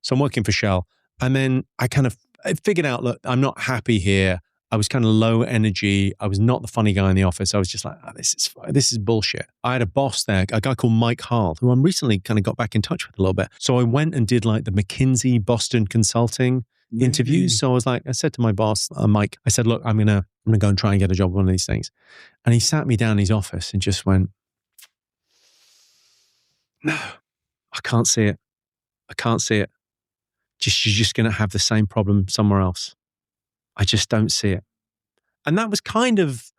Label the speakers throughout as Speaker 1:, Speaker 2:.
Speaker 1: So I'm working for Shell. And then I figured out, look, I'm not happy here. I was kind of low energy. I was not the funny guy in the office. I was just like, this is bullshit. I had a boss there, a guy called Mike Harle, who I'm recently kind of got back in touch with a little bit. So I went and did like the McKinsey Boston Consulting interviews. So I said to my boss, Mike, I said, look, I'm gonna go and try and get a job on one of these things. And he sat me down in his office and just went, no, I can't see it. I can't see it. You're just going to have the same problem somewhere else. I just don't see it. And that was kind of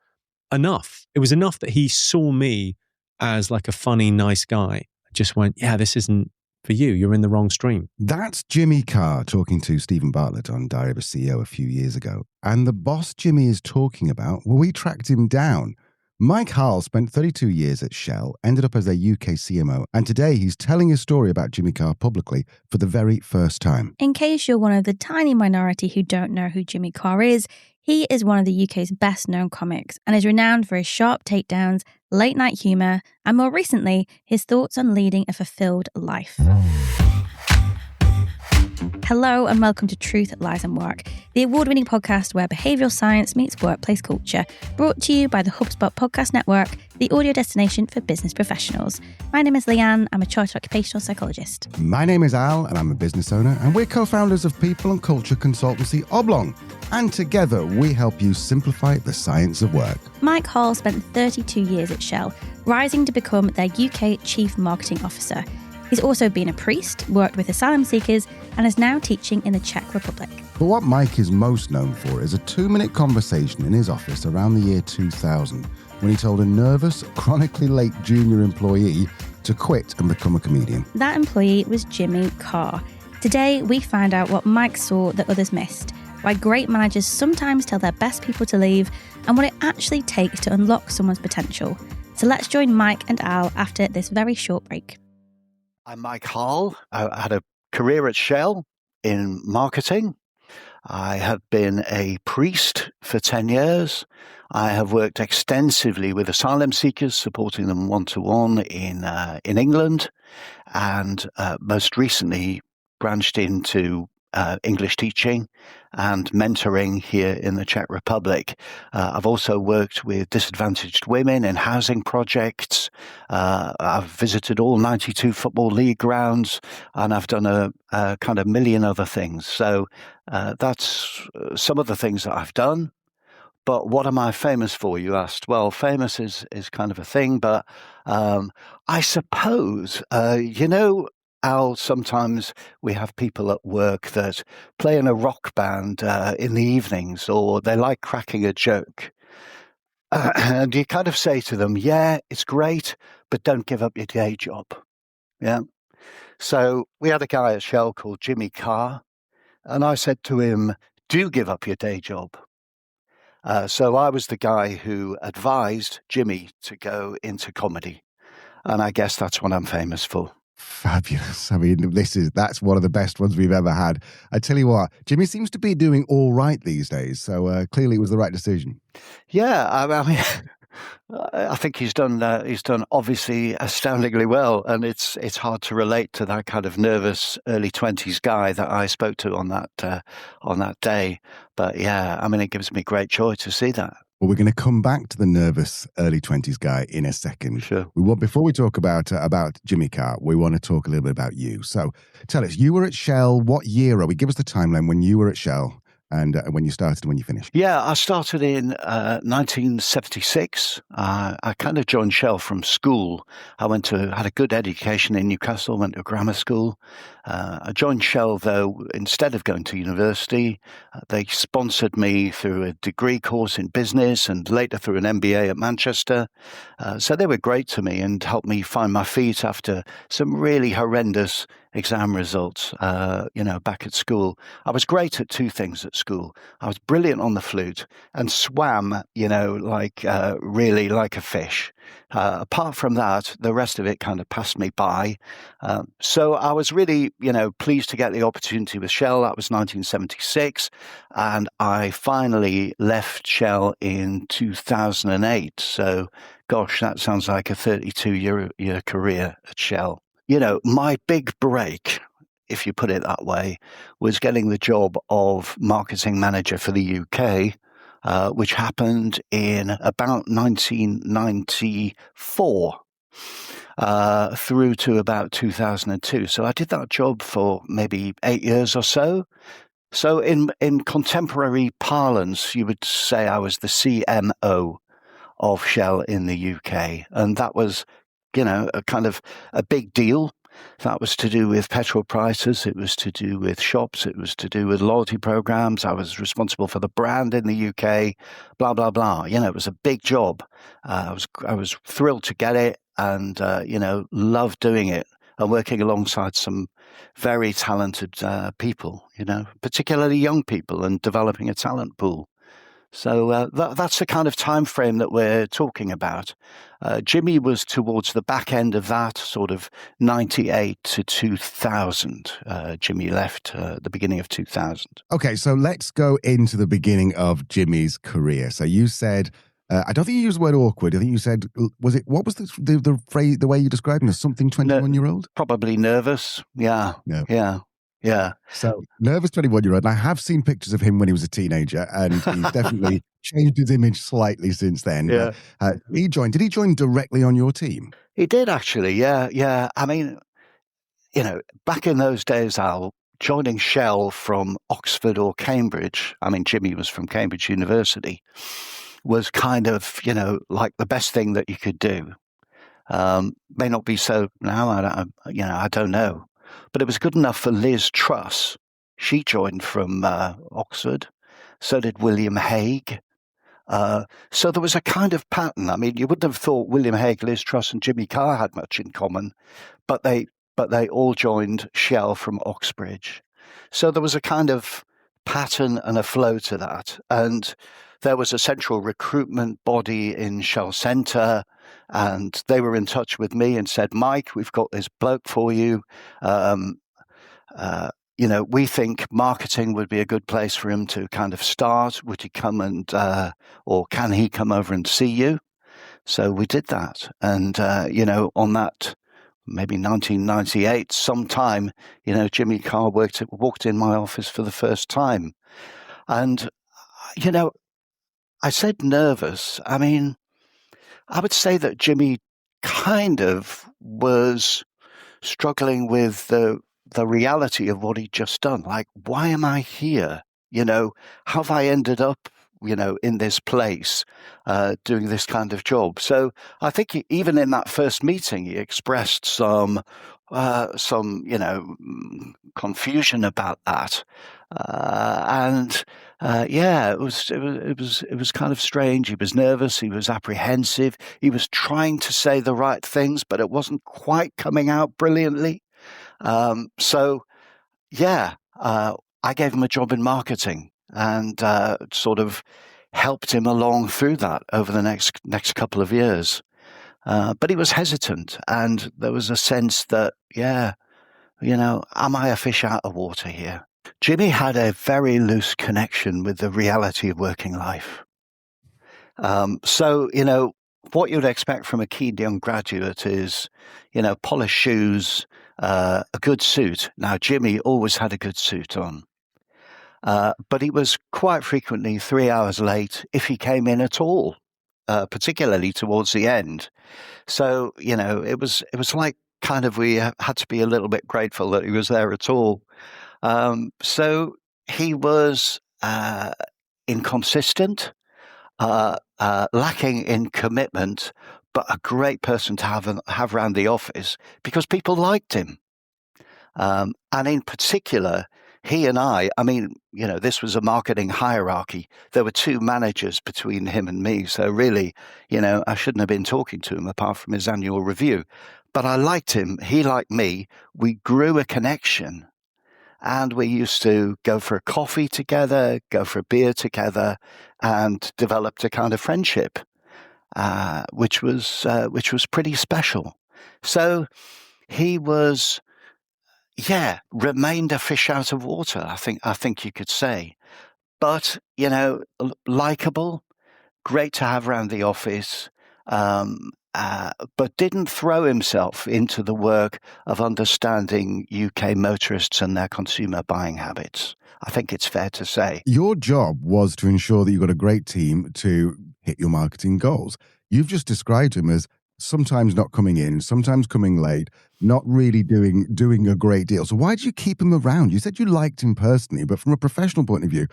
Speaker 1: enough. It was enough that he saw me as like a funny, nice guy. Just went, yeah, this isn't for you. You're in the wrong stream.
Speaker 2: That's Jimmy Carr talking to Stephen Bartlett on Diary of a CEO a few years ago. And the boss Jimmy is talking about, well, we tracked him down. Mike Harle spent 32 years at Shell, ended up as their UK CMO, and today he's telling his story about Jimmy Carr publicly for the very first time.
Speaker 3: In case you're one of the tiny minority who don't know who Jimmy Carr is, he is one of the UK's best-known comics and is renowned for his sharp takedowns, late-night humour, and more recently, his thoughts on leading a fulfilled life. Hello and welcome to Truth, Lies and Work, the award-winning podcast where behavioural science meets workplace culture, brought to you by the HubSpot Podcast Network, the audio destination for business professionals. My name is Leanne, I'm a chartered occupational psychologist.
Speaker 2: My name is Al and I'm a business owner, and we're co-founders of people and culture consultancy Oblong. And together we help you simplify the science of work.
Speaker 3: Mike Harle spent 32 years at Shell, rising to become their UK Chief Marketing Officer. He's also been a priest, worked with asylum seekers, and is now teaching in the Czech Republic.
Speaker 2: But what Mike is most known for is a 2-minute conversation in his office around the year 2000 when he told a nervous, chronically late junior employee to quit and become a comedian.
Speaker 3: That employee was Jimmy Carr. Today, we find out what Mike saw that others missed, why great managers sometimes tell their best people to leave, and what it actually takes to unlock someone's potential. So let's join Mike and Al after this very short break.
Speaker 4: I'm Mike Harle. I had a career at Shell in marketing. I have been a priest for 10 years. I have worked extensively with asylum seekers, supporting them one-to-one in England, and most recently branched into English teaching and mentoring here in the Czech Republic. I've also worked with disadvantaged women in housing projects. I've visited all 92 Football League grounds, and I've done a kind of million other things. So that's some of the things that I've done. But what am I famous for, you asked? Well, famous is kind of a thing, but I suppose, Al, sometimes we have people at work that play in a rock band in the evenings, or they like cracking a joke. And you kind of say to them, yeah, it's great, but don't give up your day job. Yeah. So we had a guy at Shell called Jimmy Carr, and I said to him, do give up your day job. So I was the guy who advised Jimmy to go into comedy. And I guess that's what I'm famous for.
Speaker 2: Fabulous. I mean, that's one of the best ones we've ever had. I tell you what, Jimmy seems to be doing all right these days. So clearly it was the right decision.
Speaker 4: Yeah, I mean, I think he's done obviously astoundingly well, and it's hard to relate to that kind of nervous early 20s guy that I spoke to on that day. But yeah, I mean, it gives me great joy to see that.
Speaker 2: Well, we're going to come back to the nervous early 20s guy in a second.
Speaker 4: Sure.
Speaker 2: Before we talk about Jimmy Carr, we want to talk a little bit about you. So tell us, you were at Shell. What year are we? Give us the timeline when you were at Shell and when you started and when you finished.
Speaker 4: Yeah, I started in 1976. I kind of joined Shell from school. I had a good education in Newcastle, went to grammar school. I joined Shell, though, instead of going to university. They sponsored me through a degree course in business and later through an MBA at Manchester. So they were great to me and helped me find my feet after some really horrendous exam results, back at school. I was great at two things at school. I was brilliant on the flute and swam, really like a fish. Apart from that, the rest of it kind of passed me by. So I was really, pleased to get the opportunity with Shell. That was 1976. And I finally left Shell in 2008. So, gosh, that sounds like a 32-year career at Shell. My big break if you put it that way, was getting the job of marketing manager for the UK, which happened in about 1994 through to about 2002. So I did that job for maybe 8 years or so. So in contemporary parlance, you would say I was the CMO of Shell in the UK. And that was, a kind of a big deal. That was to do with petrol prices. It was to do with shops. It was to do with loyalty programs. I was responsible for the brand in the UK, blah, blah, blah. It was a big job. I was thrilled to get it and, loved doing it and working alongside some very talented people, particularly young people, and developing a talent pool. So that's the kind of time frame that we're talking about. Jimmy was towards the back end of that, sort of 98 to 2000. Jimmy left at the beginning of 2000.
Speaker 2: Okay, so let's go into the beginning of Jimmy's career. So you said, I don't think you used the word awkward. I think you said, what was the phrase, the way you described him as something 21-year-old?
Speaker 4: Probably nervous. Yeah.
Speaker 2: No.
Speaker 4: Yeah.
Speaker 2: So nervous 21-year-old. And I have seen pictures of him when he was a teenager, and he's definitely changed his image slightly since then.
Speaker 4: Yeah.
Speaker 2: Did he join directly on your team?
Speaker 4: He did, actually. Yeah. I mean, back in those days, Al, joining Shell from Oxford or Cambridge, I mean, Jimmy was from Cambridge University, was kind of, like the best thing that you could do. May not be so now, I don't know. But it was good enough for Liz Truss. She joined from Oxford. So did William Hague. So there was a kind of pattern. I mean, you wouldn't have thought William Hague, Liz Truss, and Jimmy Carr had much in common, but they all joined Shell from Oxbridge. So there was a kind of pattern and a flow to that. And there was a central recruitment body in Shell Centre, and they were in touch with me and said, Mike, we've got this bloke for you. We think marketing would be a good place for him to kind of start. Would he come or can he come over and see you? So we did that. And, on that, maybe 1998, sometime, Jimmy Carr walked in my office for the first time. And, I said nervous. I mean, I would say that Jimmy kind of was struggling with the reality of what he'd just done. Like, why am I here? How have I ended up, in this place, doing this kind of job? So I think even in that first meeting, he expressed some confusion about that. It was kind of strange. He was nervous. He was apprehensive. He was trying to say the right things, but it wasn't quite coming out brilliantly. I gave him a job in marketing and sort of helped him along through that over the next couple of years. But he was hesitant, and there was a sense that, am I a fish out of water here? Jimmy had a very loose connection with the reality of working life. What you'd expect from a keen young graduate is, polished shoes, a good suit. Now, Jimmy always had a good suit on. But he was quite frequently 3 hours late if he came in at all, particularly towards the end. So, it was like kind of we had to be a little bit grateful that he was there at all. So he was inconsistent, lacking in commitment, but a great person to have around the office because people liked him. And in particular, he and I mean, this was a marketing hierarchy. There were two managers between him and me. So really, I shouldn't have been talking to him apart from his annual review. But I liked him. He liked me. We grew a connection. And we used to go for a coffee together, go for a beer together, and developed a kind of friendship, which was pretty special. So he was, remained a fish out of water. I think you could say, but likable, great to have around the office, but didn't throw himself into the work of understanding UK motorists and their consumer buying habits. I think it's fair to say.
Speaker 2: Your job was to ensure that you got a great team to hit your marketing goals. You've just described him as sometimes not coming in, sometimes coming late, not really doing a great deal. So why did you keep him around? You said you liked him personally, but from a professional point of view,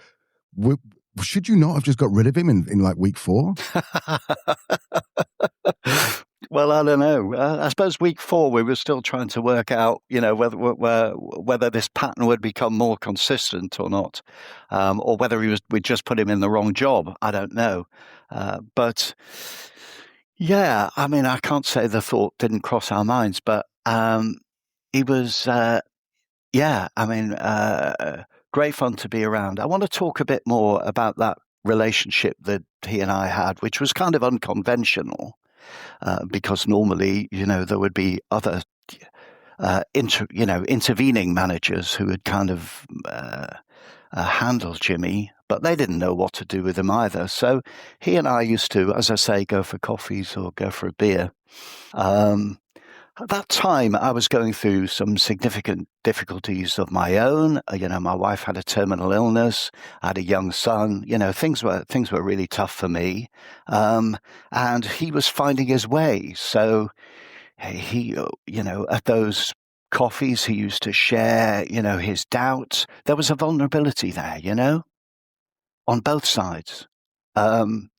Speaker 2: should you not have just got rid of him in like week 4?
Speaker 4: Well, I don't know. I suppose week 4 we were still trying to work out, whether this pattern would become more consistent or not, or whether we'd just put him in the wrong job. I don't know. But yeah, I mean, I can't say the thought didn't cross our minds, but he was, great fun to be around. I want to talk a bit more about that relationship that he and I had, which was kind of unconventional. Because normally, there would be other, intervening managers who would kind of handle Jimmy, but they didn't know what to do with him either. So he and I used to, as I say, go for coffees or go for a beer. At that time, I was going through some significant difficulties of my own. My wife had a terminal illness. I had a young son. Things were really tough for me. And he was finding his way. So he, at those coffees, he used to share, his doubts. There was a vulnerability there, on both sides. And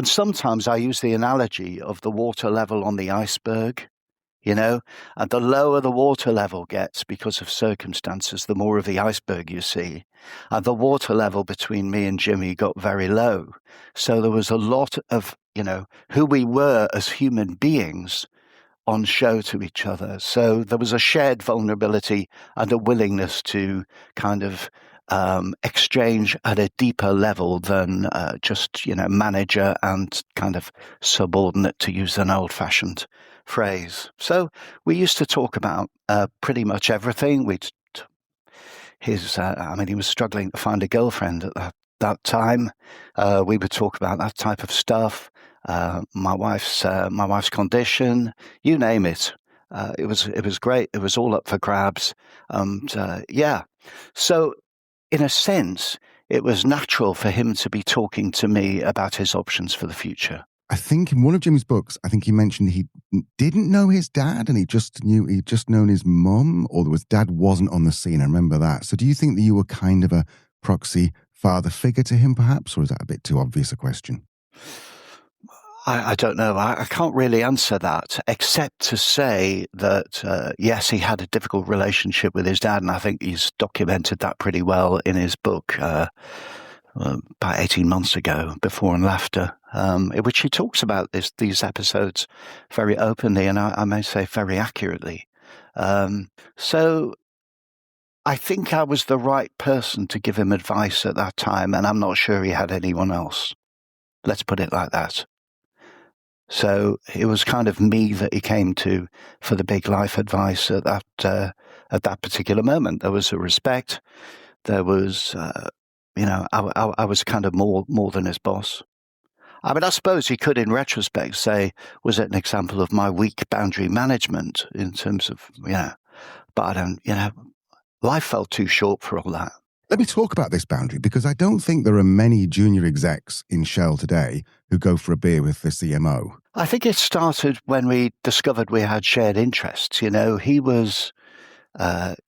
Speaker 4: sometimes I use the analogy of the water level on the iceberg. And the lower the water level gets because of circumstances, the more of the iceberg you see. And the water level between me and Jimmy got very low. So there was a lot of, who we were as human beings on show to each other. So there was a shared vulnerability and a willingness to kind of exchange at a deeper level than just, manager and kind of subordinate, to use an old-fashioned phrase. So we used to talk about pretty much everything. He was struggling to find a girlfriend at that time. We would talk about that type of stuff. My wife's condition, you name it. It was great. It was all up for grabs. So in a sense, it was natural for him to be talking to me about his options for the future.
Speaker 2: I think in one of Jimmy's books, I think he mentioned he didn't know his dad and he'd just known his mum, or dad wasn't on the scene. I remember that. So do you think that you were kind of a proxy father figure to him, perhaps, or is that a bit too obvious a question?
Speaker 4: I don't know. I can't really answer that, except to say that, yes, he had a difficult relationship with his dad, and I think he's documented that pretty well in his book about 18 months ago, Before and Laughter, in which he talks about these episodes very openly, and I may say very accurately. So I think I was the right person to give him advice at that time, and I'm not sure he had anyone else. Let's put it like that. So it was kind of me that he came to for the big life advice at that particular moment. There was a respect. There was, I was kind of more than his boss. I mean, I suppose you could, in retrospect, say, was it an example of my weak boundary management in terms of, but I don't, life felt too short for all that.
Speaker 2: Let me talk about this boundary, because I don't think there are many junior execs in Shell today who go for a beer with the CMO.
Speaker 4: I think it started when we discovered we had shared interests. He was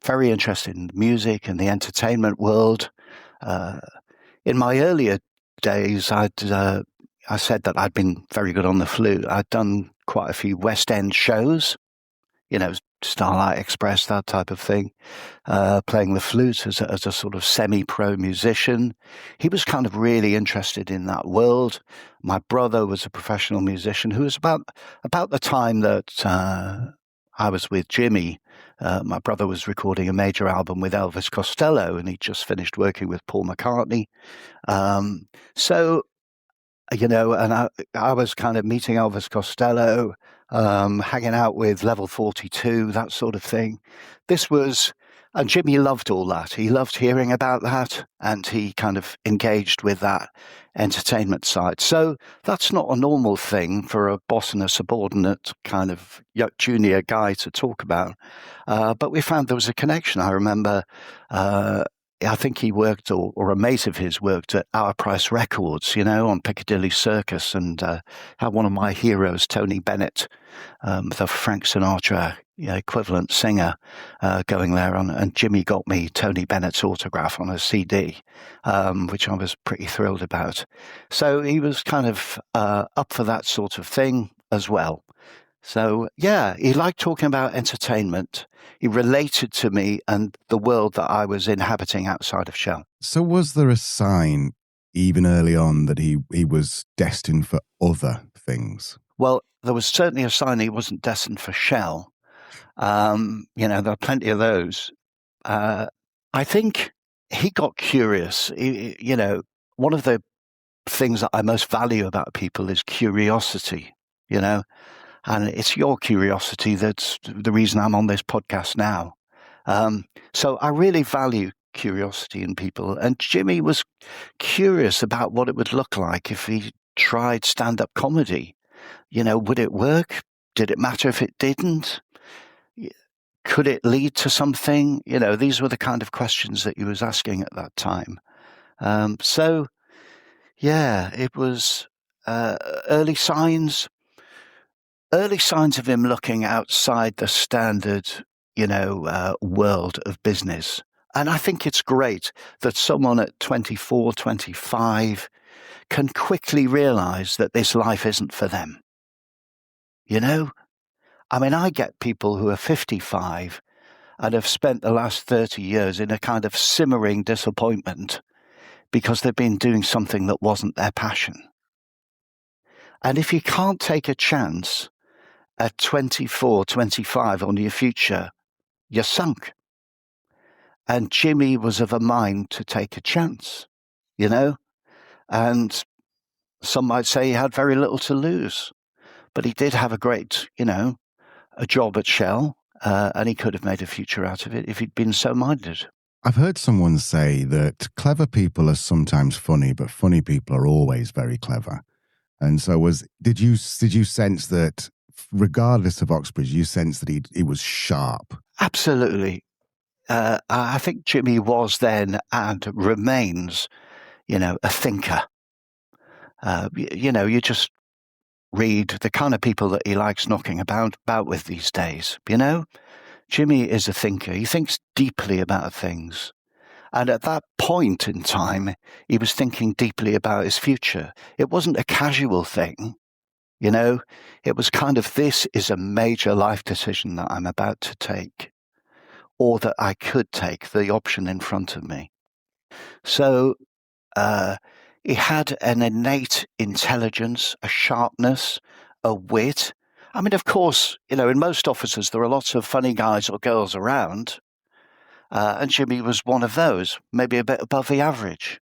Speaker 4: very interested in music and the entertainment world. In my earlier days, I said that I'd been very good on the flute. I'd done quite a few West End shows, Starlight Express, that type of thing, playing the flute as a sort of semi-pro musician. He was kind of really interested in that world. My brother was a professional musician who was about the time that I was with Jimmy. My brother was recording a major album with Elvis Costello, and he'd just finished working with Paul McCartney. And I was kind of meeting Elvis Costello, hanging out with Level 42, that sort of thing. This was, And Jimmy loved all that. He loved hearing about that, and he kind of engaged with that entertainment side. So that's not a normal thing for a boss and a subordinate kind of junior guy to talk about. But we found there was a connection. I remember, I think he worked, or a mate of his worked at Our Price Records, on Piccadilly Circus, and had one of my heroes, Tony Bennett, the Frank Sinatra equivalent singer, going there on, and Jimmy got me Tony Bennett's autograph on a CD, which I was pretty thrilled about. So he was kind of up for that sort of thing as well. So yeah, he liked talking about entertainment. He related to me and the world that I was inhabiting outside of Shell.
Speaker 2: So was there a sign even early on that he was destined for other things?
Speaker 4: Well, there was certainly a sign he wasn't destined for Shell. There are plenty of those. I think he got curious. One of the things that I most value about people is curiosity, and it's your curiosity that's the reason I'm on this podcast now. So I really value curiosity in people. And Jimmy was curious about what it would look like if he tried stand-up comedy. Would it work? Did it matter if it didn't? Could it lead to something? These were the kind of questions that he was asking at that time. So, yeah, it was early signs of him looking outside the standard, world of business. And I think it's great that someone at 24, 25 can quickly realize that this life isn't for them. I get people who are 55 and have spent the last 30 years in a kind of simmering disappointment because they've been doing something that wasn't their passion. And if you can't take a chance at 24, 25 on your future, you're sunk. And Jimmy was of a mind to take a chance, and some might say he had very little to lose, but he did have a great, a job at Shell, and he could have made a future out of it if he'd been so minded.
Speaker 2: I've heard someone say that clever people are sometimes funny, but funny people are always very clever. And so did you sense that, regardless of Oxbridge, you sense that he was sharp?
Speaker 4: Absolutely. I think Jimmy was then and remains, a thinker. You just read the kind of people that he likes knocking about with these days. Jimmy is a thinker. He thinks deeply about things. And at that point in time, he was thinking deeply about his future. It wasn't a casual thing. It was kind of, this is a major life decision that I'm about to take, or that I could take, the option in front of me. So he had an innate intelligence, a sharpness, a wit. Of course, in most offices, there are lots of funny guys or girls around, and Jimmy was one of those, maybe a bit above the average.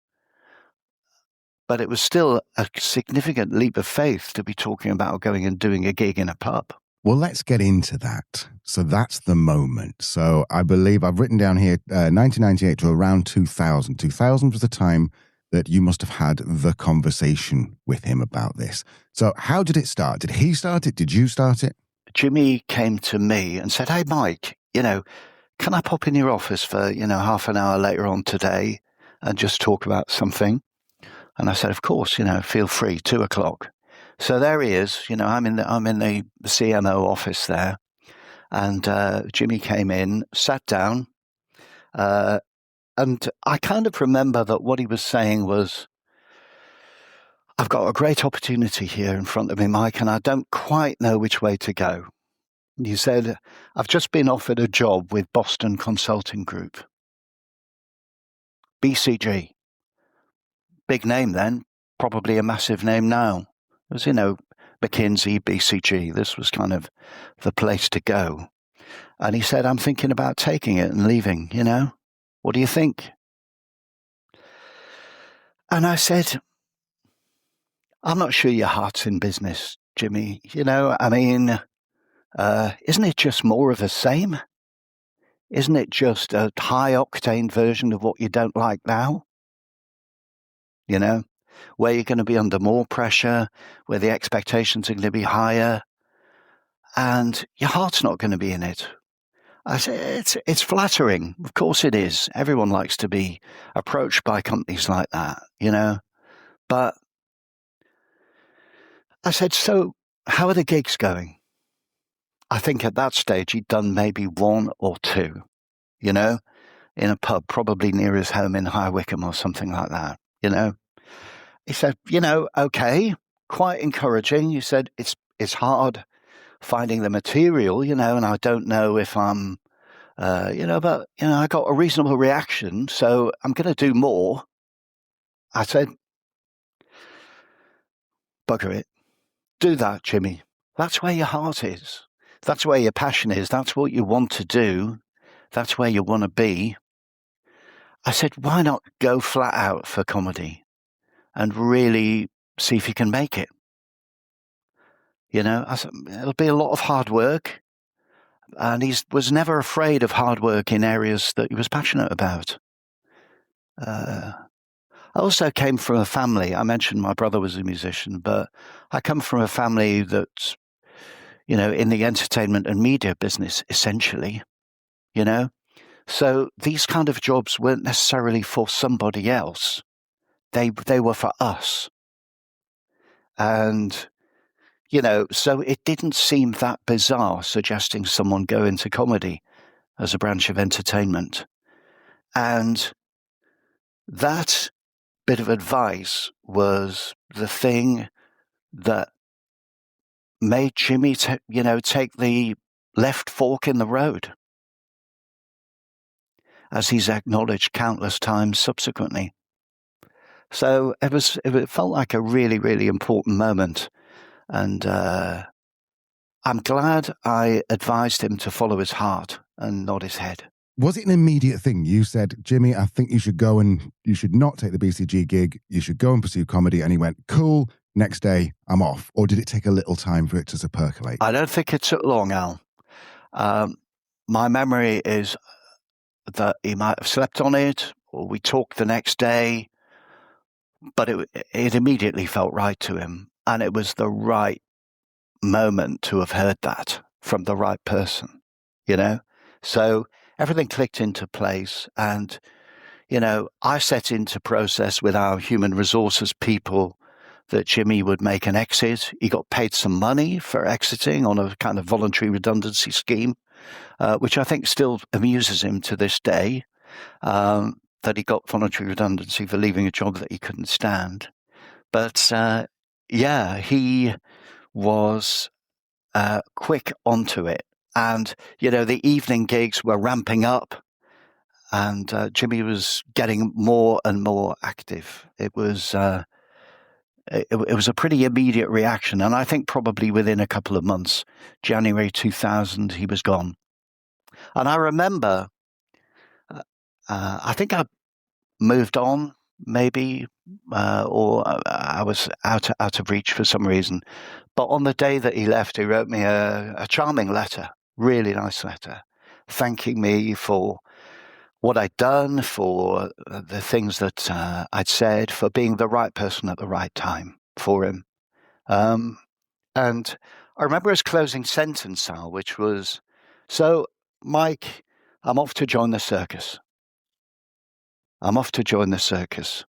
Speaker 4: But it was still a significant leap of faith to be talking about going and doing a gig in a pub.
Speaker 2: Well, let's get into that. So that's the moment. So I believe I've written down here 1998 to around 2000. 2000 was the time that you must have had the conversation with him about this. So how did it start? Did he start it? Did you start it?
Speaker 4: Jimmy came to me and said, "Hey, Mike, can I pop in your office for, half an hour later on today and just talk about something?" And I said, "Of course, feel free, 2:00. So there he is. I'm in the CMO office there. And Jimmy came in, sat down, and I kind of remember that what he was saying was, "I've got a great opportunity here in front of me, Mike, and I don't quite know which way to go." He said, "I've just been offered a job with Boston Consulting Group, BCG. Big name then, probably a massive name now. It was, McKinsey, BCG. This was kind of the place to go." And he said, "I'm thinking about taking it and leaving, What do you think?" And I said, "I'm not sure your heart's in business, Jimmy. Isn't it just more of the same? isn't it just a high-octane version of what you don't like now? You know, where you're going to be under more pressure, where the expectations are going to be higher, and your heart's not going to be in it. I say it's flattering. Of course it is. Everyone likes to be approached by companies like that, you know. But I said, so how are the gigs going? I think at that stage he'd done maybe one or two, you know, in a pub, probably near his home in High Wycombe or something like that, you know. He said, okay, quite encouraging. He said, it's hard finding the material, and I don't know if I'm, but, I got a reasonable reaction, so I'm going to do more. I said, bugger it. Do that, Jimmy. That's where your heart is. That's where your passion is. That's what you want to do. That's where you want to be. I said, why not go flat out for comedy and really see if you can make it? I said, it'll be a lot of hard work. And he was never afraid of hard work in areas that he was passionate about. I also came from a family, I mentioned my brother was a musician, but I come from a family that's, in the entertainment and media business, essentially, So these kind of jobs weren't necessarily for somebody else. They were for us. And, so it didn't seem that bizarre suggesting someone go into comedy as a branch of entertainment. And that bit of advice was the thing that made Jimmy, take the left fork in the road, as he's acknowledged countless times subsequently. So it felt like a really, really important moment. And I'm glad I advised him to follow his heart and nod his head.
Speaker 2: Was it an immediate thing? You said, Jimmy, I think you should go and you should not take the BCG gig. You should go and pursue comedy. And he went, cool, next day, I'm off. Or did it take a little time for it to percolate?
Speaker 4: I don't think it took long, Al. My memory is that he might have slept on it, or we talked the next day, but it immediately felt right to him. And it was the right moment to have heard that from the right person, So everything clicked into place. And, I set into process with our human resources people that Jimmy would make an exit. He got paid some money for exiting on a kind of voluntary redundancy scheme, which I think still amuses him to this day, that he got voluntary redundancy for leaving a job that he couldn't stand. But, he was quick onto it. And, the evening gigs were ramping up and Jimmy was getting more and more active. It was it was a pretty immediate reaction. And I think probably within a couple of months, January 2000, he was gone. And I remember, I think I moved on maybe, or I was out of reach for some reason. But on the day that he left, he wrote me a charming letter, really nice letter, thanking me for what I'd done, for the things that I'd said, for being the right person at the right time for him. And I remember his closing sentence, Sal, which was, so, Mike, I'm off to join the circus. I'm off to join the circus.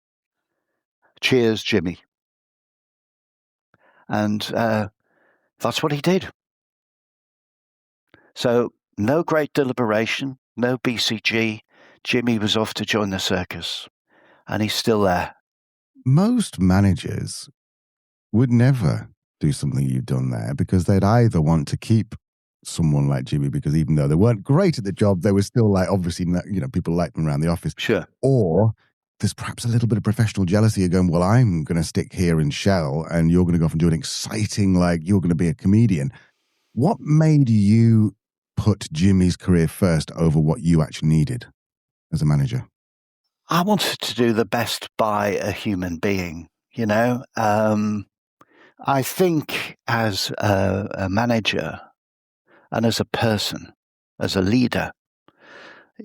Speaker 4: Cheers, Jimmy. And that's what he did. So no great deliberation, no BCG. Jimmy was off to join the circus, and he's still there.
Speaker 2: Most managers would never do something you've done there because they'd either want to keep someone like Jimmy because even though they weren't great at the job, they were still like, obviously, people liked them around the office.
Speaker 4: Sure.
Speaker 2: Or there's perhaps a little bit of professional jealousy of going, well, I'm going to stick here in Shell and you're going to go off and do an exciting, like you're going to be a comedian. What made you put Jimmy's career first over what you actually needed as a manager?
Speaker 4: I wanted to do the best by a human being, I think as a manager and as a person, as a leader,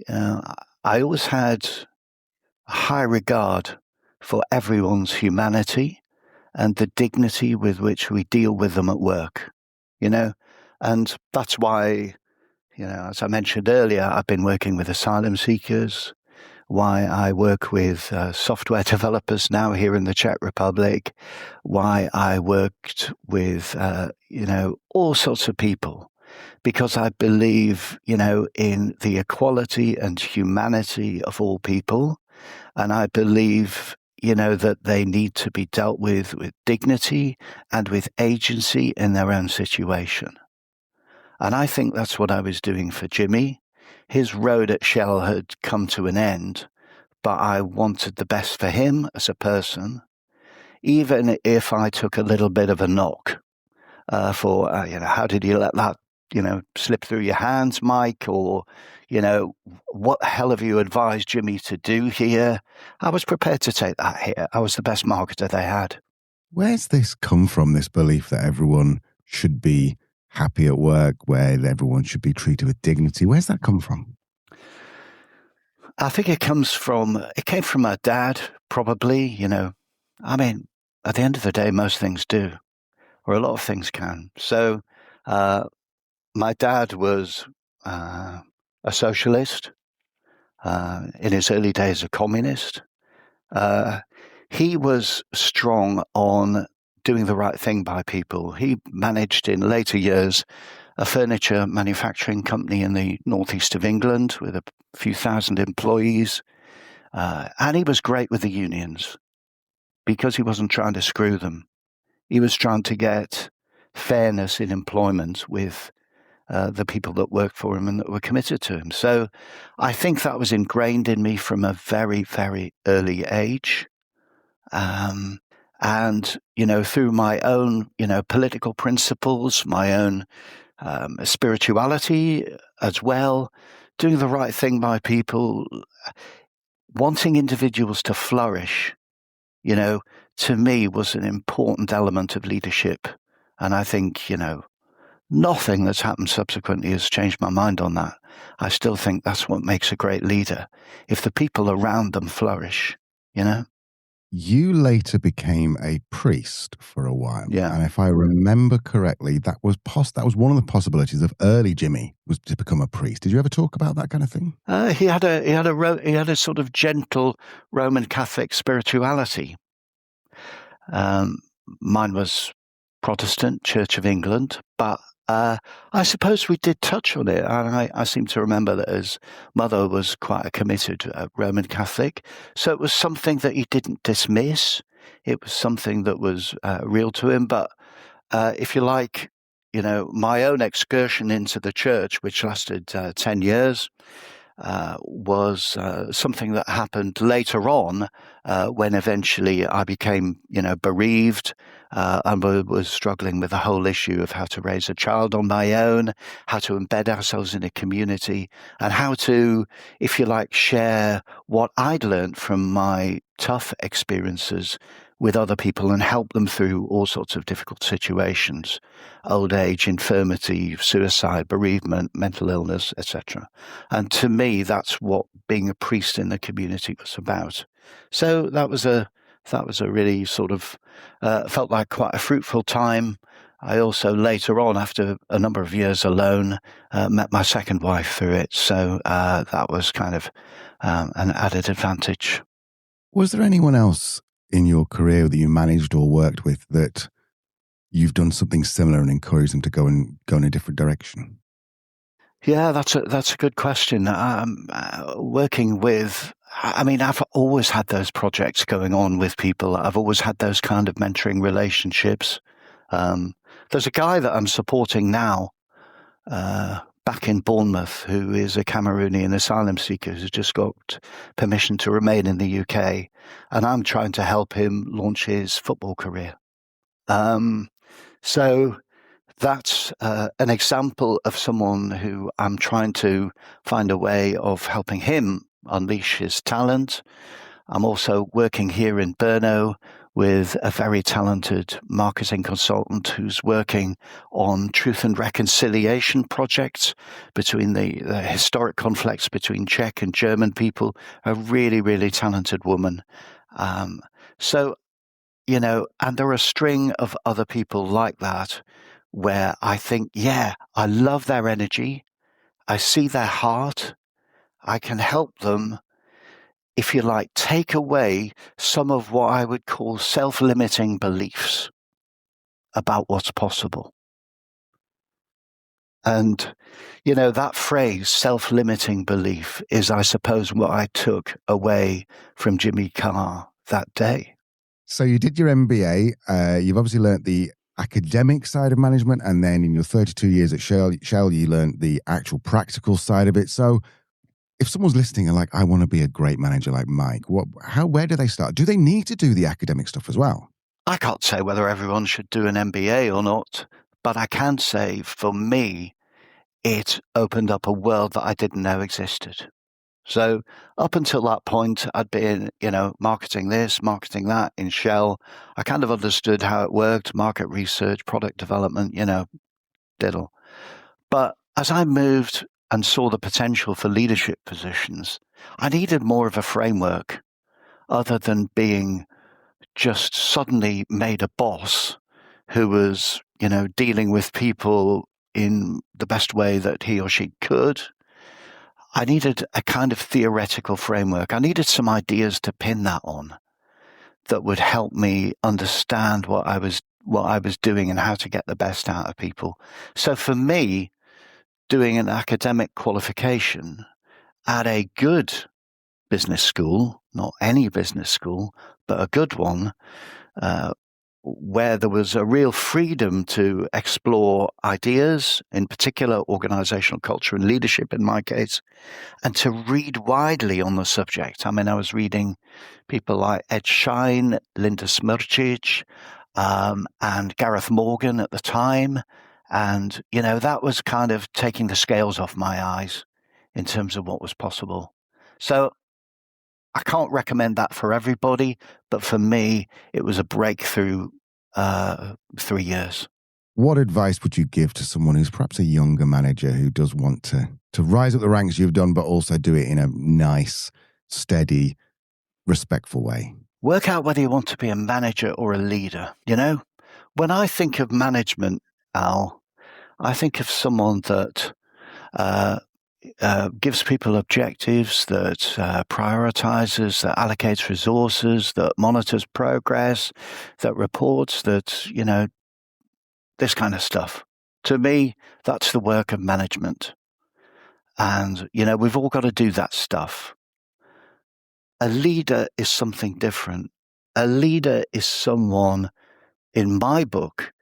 Speaker 4: I always had a high regard for everyone's humanity and the dignity with which we deal with them at work, and that's why, as I mentioned earlier, I've been working with asylum seekers, why I work with software developers now here in the Czech Republic, why I worked with, all sorts of people, because I believe, in the equality and humanity of all people. And I believe, that they need to be dealt with dignity and with agency in their own situation. And I think that's what I was doing for Jimmy. His road at Shell had come to an end, but I wanted the best for him as a person, even if I took a little bit of a knock for, how did you let that, slip through your hands, Mike? Or, what the hell have you advised Jimmy to do here? I was prepared to take that here. I was the best marketer they had.
Speaker 2: Where's this come from, this belief that everyone should be happy at work, where everyone should be treated with dignity? Where's that come from?
Speaker 4: I think it came from my dad, probably, I mean, at the end of the day, most things do, or a lot of things can. So my dad was a socialist, in his early days a communist. He was strong on doing the right thing by people. He managed in later years a furniture manufacturing company in the northeast of England with a few thousand employees. And he was great with the unions because he wasn't trying to screw them. He was trying to get fairness in employment with the people that worked for him and that were committed to him. So I think that was ingrained in me from a very, very early age. And, through my own, political principles, my own spirituality as well, doing the right thing by people, wanting individuals to flourish, to me was an important element of leadership. And I think, nothing that's happened subsequently has changed my mind on that. I still think that's what makes a great leader. If the people around them flourish,
Speaker 2: You later became a priest for a while.
Speaker 4: Yeah.
Speaker 2: And if I remember correctly, that was one of the possibilities of early Jimmy was to become a priest. Did you ever talk about that kind of thing?
Speaker 4: He had a sort of gentle Roman Catholic spirituality. Mine was Protestant, Church of England, but I suppose we did touch on it. And I seem to remember that his mother was quite a committed Roman Catholic. So it was something that he didn't dismiss. It was something that was real to him. But if you like, my own excursion into the church, which lasted 10 years, was something that happened later on when eventually I became, bereaved and was struggling with the whole issue of how to raise a child on my own, how to embed ourselves in a community, and how to, if you like, share what I'd learned from my tough experiences with other people and help them through all sorts of difficult situations, old age, infirmity, suicide, bereavement, mental illness, etc. And to me, that's what being a priest in the community was about. So that was a really sort of, felt like quite a fruitful time. I also later on, after a number of years alone, met my second wife through it. So that was kind of an added advantage.
Speaker 2: Was there anyone else in your career that you managed or worked with that you've done something similar and encouraged them to go in a different direction?
Speaker 4: Yeah, that's a good question. Working with, I've always had those projects going on with people. I've always had those kind of mentoring relationships. There's a guy that I'm supporting now back in Bournemouth who is a Cameroonian asylum seeker who's just got permission to remain in the UK. And I'm trying to help him launch his football career. So that's an example of someone who I'm trying to find a way of helping him unleash his talent. I'm also working here in Brno with a very talented marketing consultant who's working on truth and reconciliation projects between the historic conflicts between Czech and German people, a really, really talented woman. So, you know, and there are a string of other people like that where I think, yeah, I love their energy. I see their heart. I can help them, if you like, take away some of what I would call self-limiting beliefs about what's possible. And, you know, that phrase, self-limiting belief, is, I suppose, what I took away from Jimmy Carr that day.
Speaker 2: So you did your MBA. You've obviously learnt the academic side of management, and then in your 32 years at Shell, you learnt the actual practical side of it. So if someone's listening and like, I want to be a great manager like Mike, where do they start? Do they need to do the academic stuff as well?
Speaker 4: I can't say whether everyone should do an MBA or not, but I can say for me, it opened up a world that I didn't know existed. So up until that point, I'd been, you know, marketing this, marketing that in Shell. I kind of understood how it worked, market research, product development, you know, diddle. But as I moved and saw the potential for leadership positions, I needed more of a framework other than being just suddenly made a boss who was, you know, dealing with people in the best way that he or she could. I needed a kind of theoretical framework. I needed some ideas to pin that on that would help me understand what I was doing and how to get the best out of people. So for me, doing an academic qualification at a good business school, not any business school, but a good one, where there was a real freedom to explore ideas, in particular organizational culture and leadership in my case, and to read widely on the subject. I mean, I was reading people like Ed Schein, Linda Smrčić, and Gareth Morgan at the time. And, you know, that was kind of taking the scales off my eyes in terms of what was possible. So I can't recommend that for everybody, but for me, it was a breakthrough 3 years.
Speaker 2: What advice would you give to someone who's perhaps a younger manager who does want to rise up the ranks you've done, but also do it in a nice, steady, respectful way?
Speaker 4: Work out whether you want to be a manager or a leader. You know, when I think of management, Al, I think of someone that gives people objectives, that prioritizes, that allocates resources, that monitors progress, that reports, that, you know, this kind of stuff. To me, that's the work of management. And, you know, we've all got to do that stuff. A leader is something different. A leader is someone, in my book,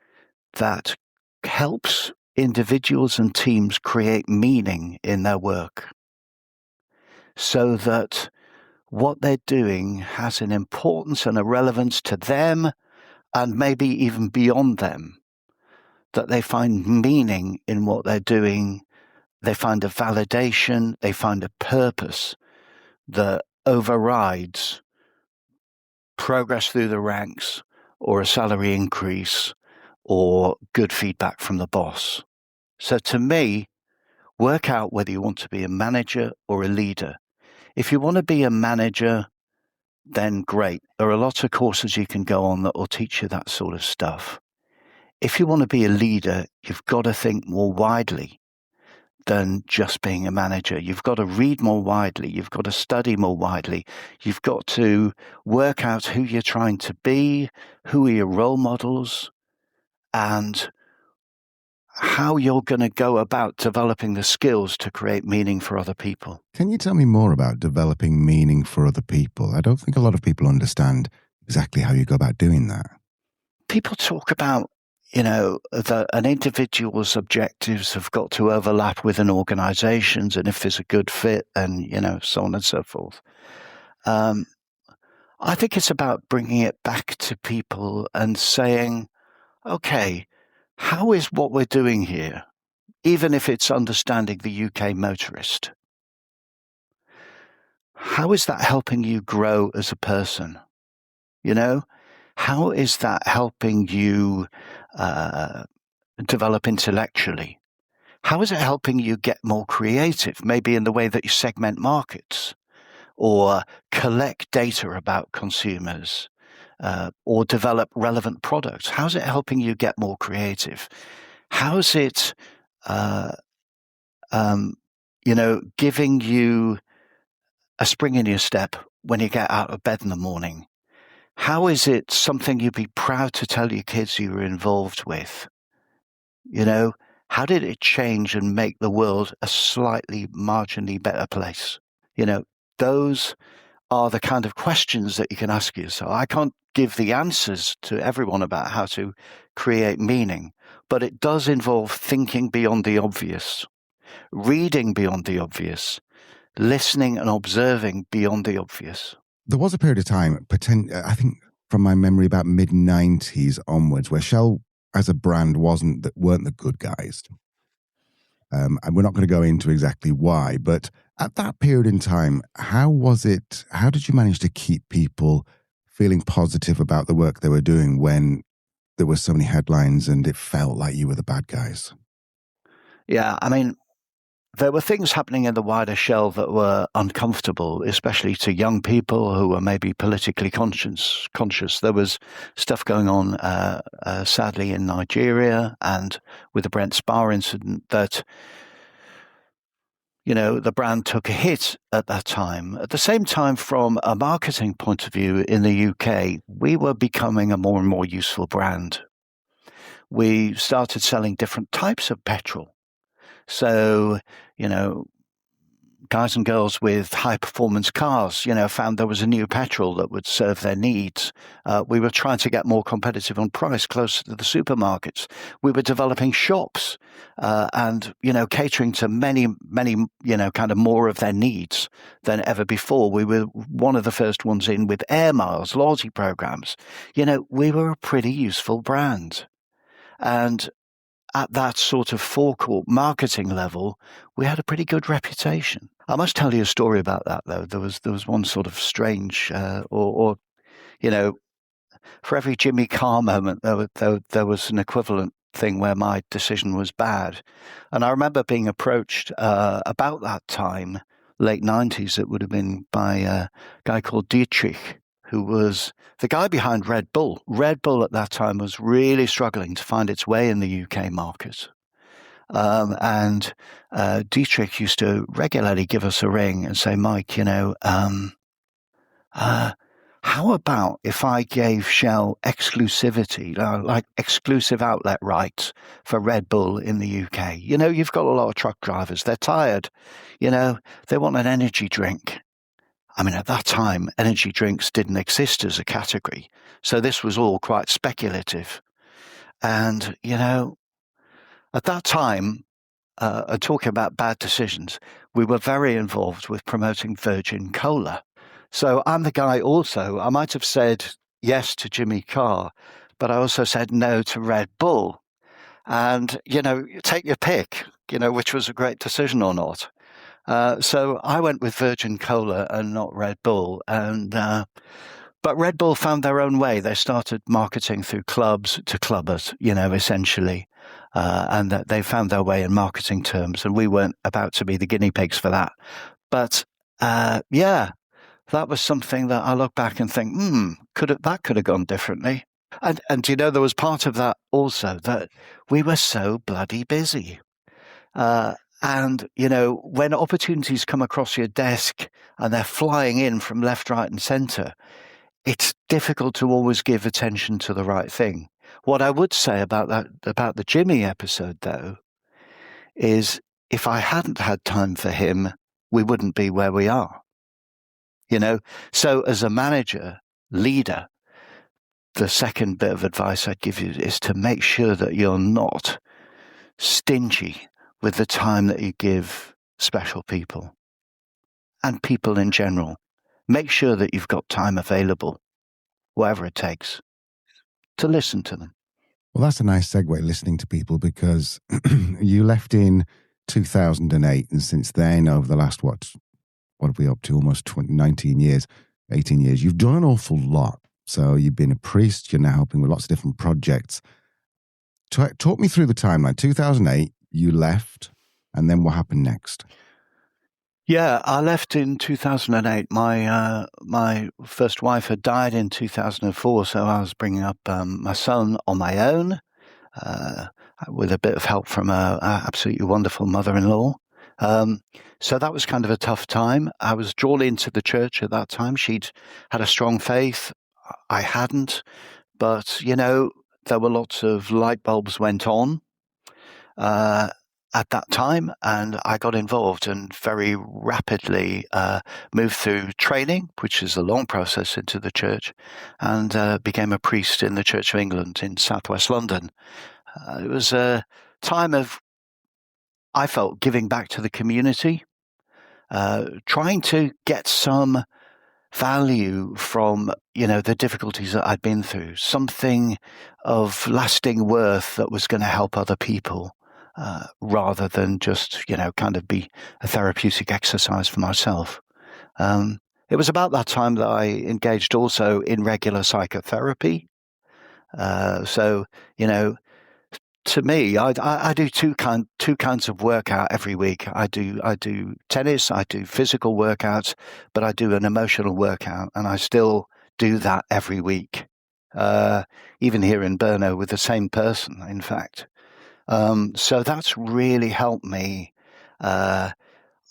Speaker 4: that helps individuals and teams create meaning in their work so that what they're doing has an importance and a relevance to them and maybe even beyond them, that they find meaning in what they're doing, they find a validation, they find a purpose that overrides progress through the ranks or a salary increase or good feedback from the boss. So to me, work out whether you want to be a manager or a leader. If you want to be a manager, then great. There are lots of courses you can go on that will teach you that sort of stuff. If you want to be a leader, you've got to think more widely than just being a manager. You've got to read more widely. You've got to study more widely. You've got to work out who you're trying to be, who are your role models, and how you're going to go about developing the skills to create meaning for other people.
Speaker 2: Can you tell me more about developing meaning for other people? I don't think a lot of people understand exactly how you go about doing that.
Speaker 4: People talk about, you know, that an individual's objectives have got to overlap with an organization's, and if there's a good fit, and, you know, so on and so forth. I think it's about bringing it back to people and saying, okay, how is what we're doing here, even if it's understanding the UK motorist, how is that helping you grow as a person? You know, how is that helping you develop intellectually? How is it helping you get more creative, maybe in the way that you segment markets or collect data about consumers or develop relevant products? How's it helping you get more creative? How's it, giving you a spring in your step when you get out of bed in the morning? How is it something you'd be proud to tell your kids you were involved with? How did it change and make the world a slightly marginally better place? Those are the kind of questions that you can ask yourself. I can't give the answers to everyone about how to create meaning, but it does involve thinking beyond the obvious, reading beyond the obvious, listening and observing beyond the obvious.
Speaker 2: There was a period of time, I think from my memory about mid-90s onwards, where Shell as a brand weren't the good guys. And we're not going to go into exactly why, but at that period in time, how did you manage to keep people feeling positive about the work they were doing when there were so many headlines and it felt like you were the bad guys?
Speaker 4: Yeah, there were things happening in the wider Shell that were uncomfortable, especially to young people who were maybe politically conscious. There was stuff going on, sadly, in Nigeria and with the Brent Spar incident that, the brand took a hit at that time. At the same time, from a marketing point of view in the UK, we were becoming a more and more useful brand. We started selling different types of petrol. So, guys and girls with high-performance cars, found there was a new petrol that would serve their needs. We were trying to get more competitive on price, closer to the supermarkets. We were developing shops and, catering to many, many, kind of more of their needs than ever before. We were one of the first ones in with air miles, loyalty programs. We were a pretty useful brand. And at that sort of forecourt marketing level, we had a pretty good reputation. I must tell you a story about that, though. There was one sort of strange, for every Jimmy Carr moment, there was an equivalent thing where my decision was bad. And I remember being approached about that time, late 90s, it would have been by a guy called Dietrich, who was the guy behind Red Bull. Red Bull at that time was really struggling to find its way in the UK market. And Dietrich used to regularly give us a ring and say, Mike, how about if I gave Shell exclusivity, like exclusive outlet rights for Red Bull in the UK? You've got a lot of truck drivers. They're tired. They want an energy drink. At that time, energy drinks didn't exist as a category. So this was all quite speculative. And, at that time, talking about bad decisions, we were very involved with promoting Virgin Cola. So I'm the guy also, I might have said yes to Jimmy Carr, but I also said no to Red Bull. And, take your pick, which was a great decision or not. So I went with Virgin Cola and not Red Bull. But Red Bull found their own way. They started marketing through clubs to clubbers, essentially. And that they found their way in marketing terms. And we weren't about to be the guinea pigs for that. But that was something that I look back and think, that could have gone differently. And there was part of that also that we were so bloody busy. And, when opportunities come across your desk and they're flying in from left, right and centre, it's difficult to always give attention to the right thing. What I would say about the Jimmy episode, though, is if I hadn't had time for him, we wouldn't be where we are. So as a manager, leader, the second bit of advice I'd give you is to make sure that you're not stingy with the time that you give special people and people in general. Make sure that you've got time available, whatever it takes, to listen to them.
Speaker 2: Well, that's a nice segue, listening to people, because you left in 2008, and since then, over the last, what are we up to, almost 19 years, 18 years, you've done an awful lot. So you've been a priest, you're now helping with lots of different projects. Talk me through the timeline. 2008, you left, and then what happened next?
Speaker 4: Yeah, I left in 2008. My first wife had died in 2004, so I was bringing up my son on my own, with a bit of help from a absolutely wonderful mother-in-law. So that was kind of a tough time. I was drawn into the church at that time. She'd had a strong faith. I hadn't, but there were lots of light bulbs went on at that time, and I got involved and very rapidly moved through training, which is a long process into the church, and became a priest in the Church of England in southwest London. It was a time of, I felt, giving back to the community, trying to get some value from the difficulties that I'd been through, something of lasting worth that was going to help other people, rather than just kind of be a therapeutic exercise for myself. It was about that time that I engaged also in regular psychotherapy. So to me, I do two kinds of workout every week. I do tennis, I do physical workouts, but I do an emotional workout, and I still do that every week, even here in Brno with the same person, in fact. So that's really helped me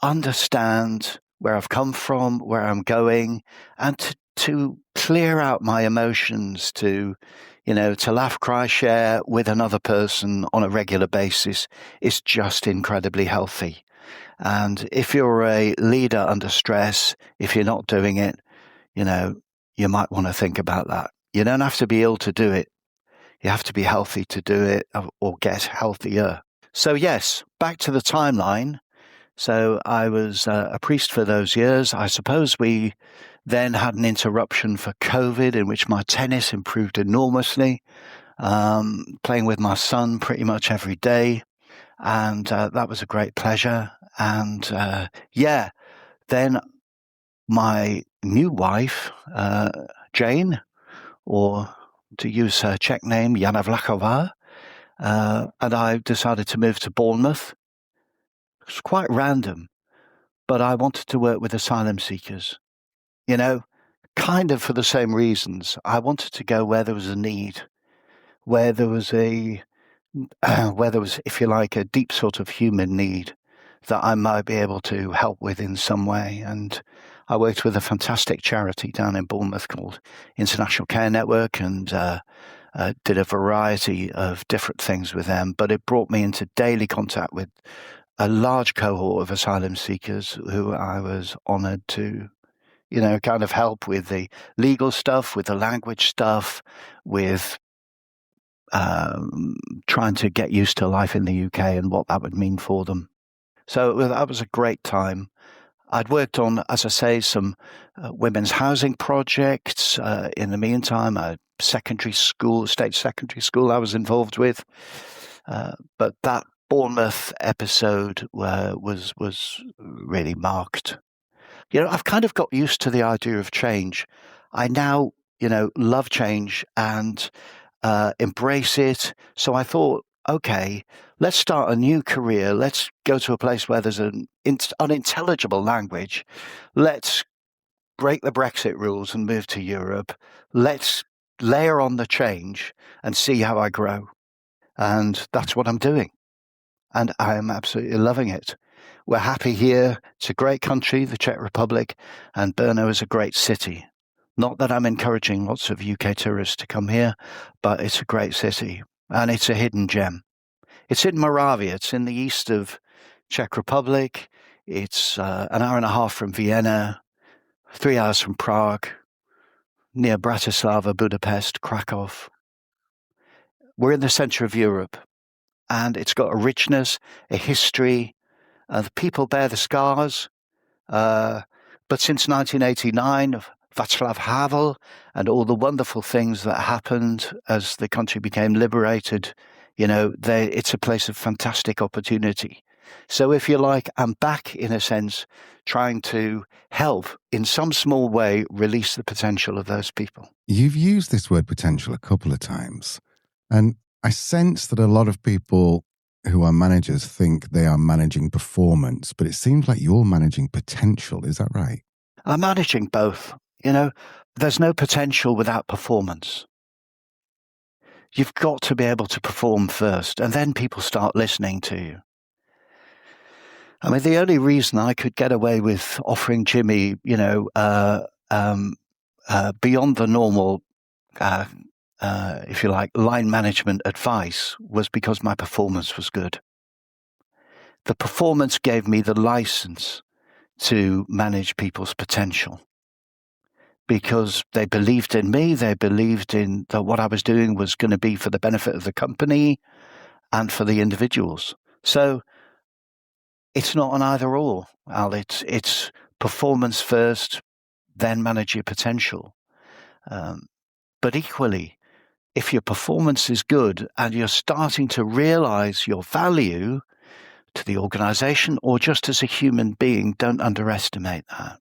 Speaker 4: understand where I've come from, where I'm going, and to clear out my emotions, to laugh, cry, share with another person on a regular basis is just incredibly healthy. And if you're a leader under stress, if you're not doing it, you might want to think about that. You don't have to be ill to do it. You have to be healthy to do it, or get healthier. So yes, back to the timeline. So I was a priest for those years. I suppose we then had an interruption for COVID, in which my tennis improved enormously, playing with my son pretty much every day. And that was a great pleasure. And then my new wife, Jane, or to use her Czech name, Jana Vlachová, and I decided to move to Bournemouth. It was quite random, but I wanted to work with asylum seekers, kind of for the same reasons. I wanted to go where there was a need, where there was, if you like, a deep sort of human need that I might be able to help with in some way. And I worked with a fantastic charity down in Bournemouth called International Care Network, and did a variety of different things with them. But it brought me into daily contact with a large cohort of asylum seekers who I was honoured to, kind of help with the legal stuff, with the language stuff, with trying to get used to life in the UK and what that would mean for them. So that was a great time. I'd worked on, as I say, some women's housing projects. In the meantime, a secondary school, state secondary school I was involved with. But that Bournemouth episode was really marked. I've kind of got used to the idea of change. I now, love change and embrace it. So I thought, okay, let's start a new career. Let's go to a place where there's an unintelligible language. Let's break the Brexit rules and move to Europe. Let's layer on the change and see how I grow. And that's what I'm doing. And I'm absolutely loving it. We're happy here. It's a great country, the Czech Republic, and Brno is a great city. Not that I'm encouraging lots of UK tourists to come here, but it's a great city, and it's a hidden gem. It's in Moravia. It's in the east of Czech Republic. It's an hour and a half from Vienna, 3 hours from Prague, near Bratislava, Budapest, Krakow. We're in the center of Europe, and it's got a richness, a history. The people bear the scars. But since 1989, Václav Havel and all the wonderful things that happened as the country became liberated, it's a place of fantastic opportunity. So if you like, I'm back in a sense trying to help in some small way release the potential of those people.
Speaker 2: You've used this word potential a couple of times, and I sense that a lot of people who are managers think they are managing performance, but it seems like you're managing potential. Is that right?
Speaker 4: I'm managing both. There's no potential without performance. You've got to be able to perform first, and then people start listening to you. I mean, the only reason I could get away with offering Jimmy, beyond the normal, if you like, line management advice was because my performance was good. The performance gave me the license to manage people's potential because they believed in me. They believed in that what I was doing was going to be for the benefit of the company and for the individuals. So it's not an either or, Al. It's performance first, then manage your potential. But equally, if your performance is good and you're starting to realize your value to the organization or just as a human being, don't underestimate that.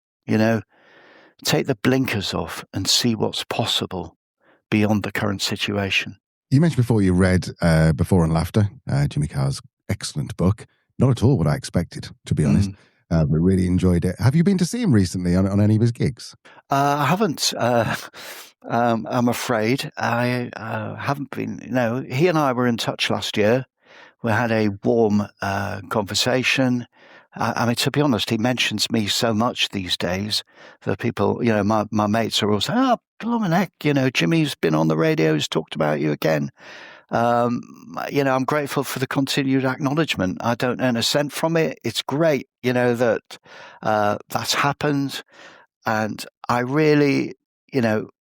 Speaker 4: Take the blinkers off and see what's possible beyond the current situation.
Speaker 2: You mentioned before you read Before and Laughter, Jimmy Carr's excellent book. Not at all what I expected, to be honest, but really enjoyed it. Have you been to see him recently on any of his gigs?
Speaker 4: I haven't. I'm afraid I haven't been. He and I were in touch last year. We had a warm conversation. I mean, to be honest, he mentions me so much these days that people, my mates are all saying, "Oh, blimey heck, Jimmy's been on the radio. He's talked about you again." I'm grateful for the continued acknowledgement. I don't earn a cent from it. It's great, that that's happened. And I really,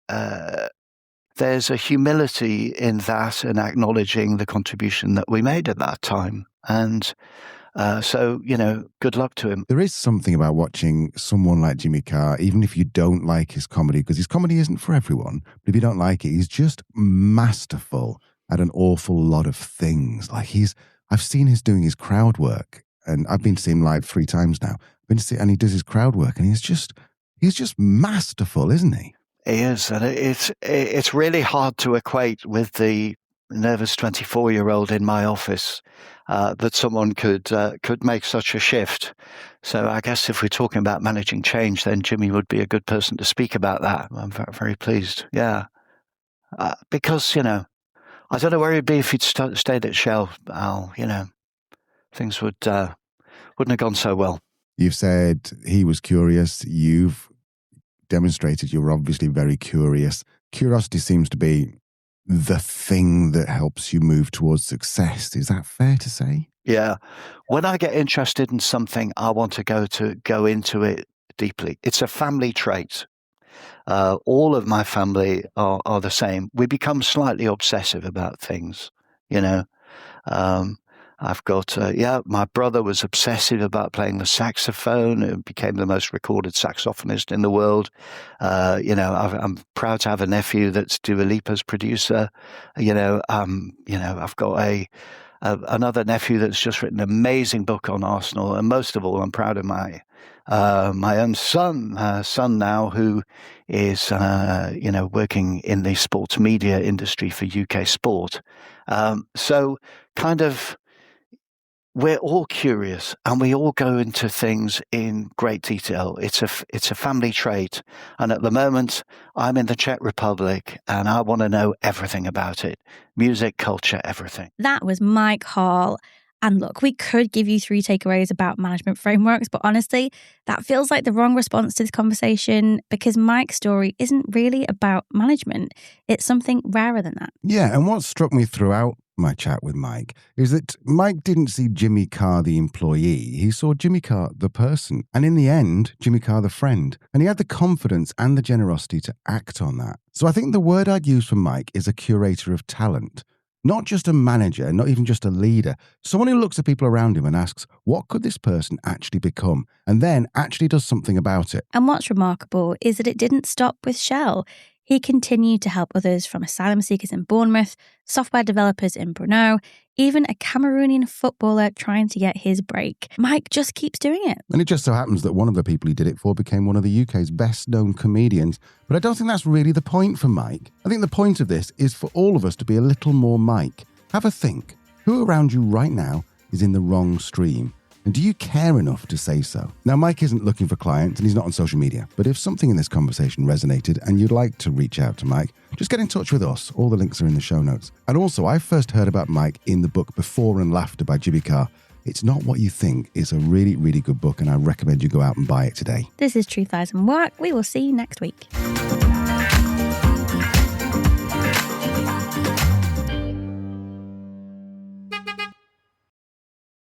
Speaker 4: there's a humility in that and acknowledging the contribution that we made at that time. And so, good luck to him.
Speaker 2: There is something about watching someone like Jimmy Carr, even if you don't like his comedy, because his comedy isn't for everyone, but if you don't like it, he's just masterful at an awful lot of things. I've seen his doing his crowd work, and I've been to see him live 3 times now. And he does his crowd work, and he's just masterful, isn't he?
Speaker 4: He is, and it's really hard to equate with the nervous 24-year-old in my office that someone could make such a shift. So I guess if we're talking about managing change, then Jimmy would be a good person to speak about that. I'm very, very pleased. Yeah, because I don't know where he'd be if he'd stayed at Shell, Al. Things wouldn't have gone so well.
Speaker 2: You've said he was curious. You've demonstrated you're obviously very curious. Curiosity seems to be the thing that helps you move towards success. Is that fair to say?
Speaker 4: Yeah. When I get interested in something, I want to go into it deeply. It's a family trait. All of my family are the same. We become slightly obsessive about things, I've got, my brother was obsessive about playing the saxophone and became the most recorded saxophonist in the world. I'm proud to have a nephew that's Dua Lipa's producer. I've got another nephew that's just written an amazing book on Arsenal. And most of all, I'm proud of my own son now, who is, working in the sports media industry for UK Sport. So kind of, we're all curious and we all go into things in great detail. It's a family trait. And at the moment, I'm in the Czech Republic and I want to know everything about it. Music, culture, everything.
Speaker 3: That was Mike Harle. And look, we could give you 3 takeaways about management frameworks, but honestly, that feels like the wrong response to this conversation because Mike's story isn't really about management. It's something rarer than that.
Speaker 2: Yeah, and what struck me throughout my chat with Mike is that Mike didn't see Jimmy Carr the employee. He saw Jimmy Carr the person. And in the end, Jimmy Carr the friend. And he had the confidence and the generosity to act on that. So I think the word I'd use for Mike is a curator of talent. Not just a manager, not even just a leader. Someone who looks at people around him and asks, what could this person actually become? And then actually does something about it.
Speaker 3: And what's remarkable is that it didn't stop with Shell. He continued to help others, from asylum seekers in Bournemouth, software developers in Brno, even a Cameroonian footballer trying to get his break. Mike just keeps doing it.
Speaker 2: And it just so happens that one of the people he did it for became one of the UK's best-known comedians. But I don't think that's really the point for Mike. I think the point of this is for all of us to be a little more Mike. Have a think. Who around you right now is in the wrong stream? And do you care enough to say so? Now, Mike isn't looking for clients and he's not on social media, but if something in this conversation resonated and you'd like to reach out to Mike, just get in touch with us. All the links are in the show notes. And also, I first heard about Mike in the book Before and Laughter by Jimmy Carr. It's Not What You Think. It's a really, really good book and I recommend you go out and buy it today.
Speaker 3: This is Truth, Lies and Work. We will see you next week.